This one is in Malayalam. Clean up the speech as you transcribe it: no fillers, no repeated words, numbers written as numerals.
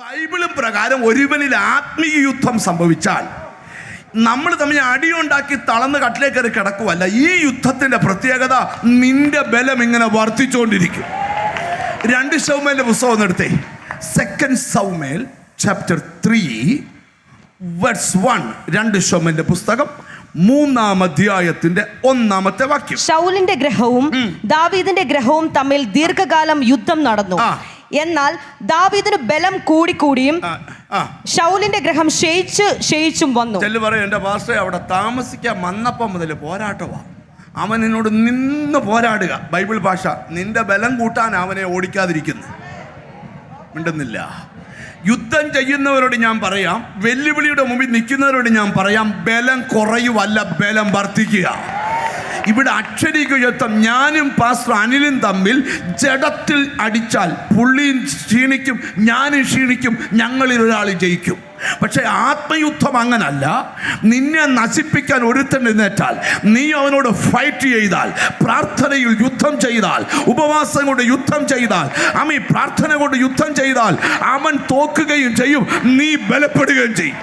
ബൈബിളും പ്രകാരം ഒരുവനിൽ ആത്മീയ യുദ്ധം സംഭവിച്ചാൽ നമ്മൾ തമ്മിൽ അടിയുണ്ടാക്കി തളർന്ന് കട്ടിലേക്ക് കയറി കിടക്കുവല്ല. ഈ യുദ്ധത്തിന്റെ പ്രത്യേകത നിന്റെ ബലം ഇങ്ങനെ വർദ്ധിച്ചുകൊണ്ടിരിക്കും. 2 ശമൂവേലിന്റെ പുസ്തകം എടുത്തേ. 2 ശമൂവേൽ ചാപ്റ്റർ 3 വേഴ്സ് 1. 2 ശമൂവേലിന്റെ പുസ്തകം 3-ാം അധ്യായത്തിന്റെ 1-ാമത്തെ വാക്യം. ശൗലിന്റെ ഗ്രഹവും ദാവീദിന്റെ ഗ്രഹവും തമ്മിൽ ദീർഘകാലം യുദ്ധം നടന്നു. എന്നാൽ ദാവീദിന് ബലം കൂടിക്കൂടിയും ശൗലിന്റെ ഗ്രഹം ക്ഷയിച്ചും വന്നു. എന്റെ പാസ്റ്റർ അവിടെ താമസിക്കാൻ വന്നപ്പം മുതൽ പോരാട്ടവാ. അവൻ എന്നോട് നിന്ന് പോരാടുക. ബൈബിൾ ഭാഷ, നിന്റെ ബലം കൂട്ടാൻ അവനെ ഓടിക്കാതിരിക്കുന്നു. മിണ്ടുന്നില്ല. യുദ്ധം ചെയ്യുന്നവരോട് ഞാൻ പറയാം, വെല്ലുവിളിയുടെ മുമ്പിൽ നിൽക്കുന്നവരോട് ഞാൻ പറയാം, ബലം കുറയുവല്ല, ബലം വർദ്ധിക്കുക. ഇവിടെ അക്ഷരിക യുദ്ധം ഞാനും പാസ്റ്റർ അനിലും തമ്മിൽ ജഡത്തിൽ അടിച്ചാൽ പുള്ളിയും ക്ഷീണിക്കും, ഞാനും ക്ഷീണിക്കും, ഞങ്ങളിൽ ഒരാൾ ജയിക്കും. പക്ഷേ ആത്മയുദ്ധം അങ്ങനല്ല. നിന്നെ നശിപ്പിക്കാൻ ഒരുത്തൻ എഴുന്നേറ്റാൽ, നീ അവനോട് ഫൈറ്റ് ചെയ്താൽ, പ്രാർത്ഥനയിൽ യുദ്ധം ചെയ്താൽ, ഉപവാസം കൊണ്ട് യുദ്ധം ചെയ്താൽ, പ്രാർത്ഥന കൊണ്ട് യുദ്ധം ചെയ്താൽ അവൻ തോക്കുകയും ചെയ്യും, നീ ബലപ്പെടുകയും ചെയ്യും.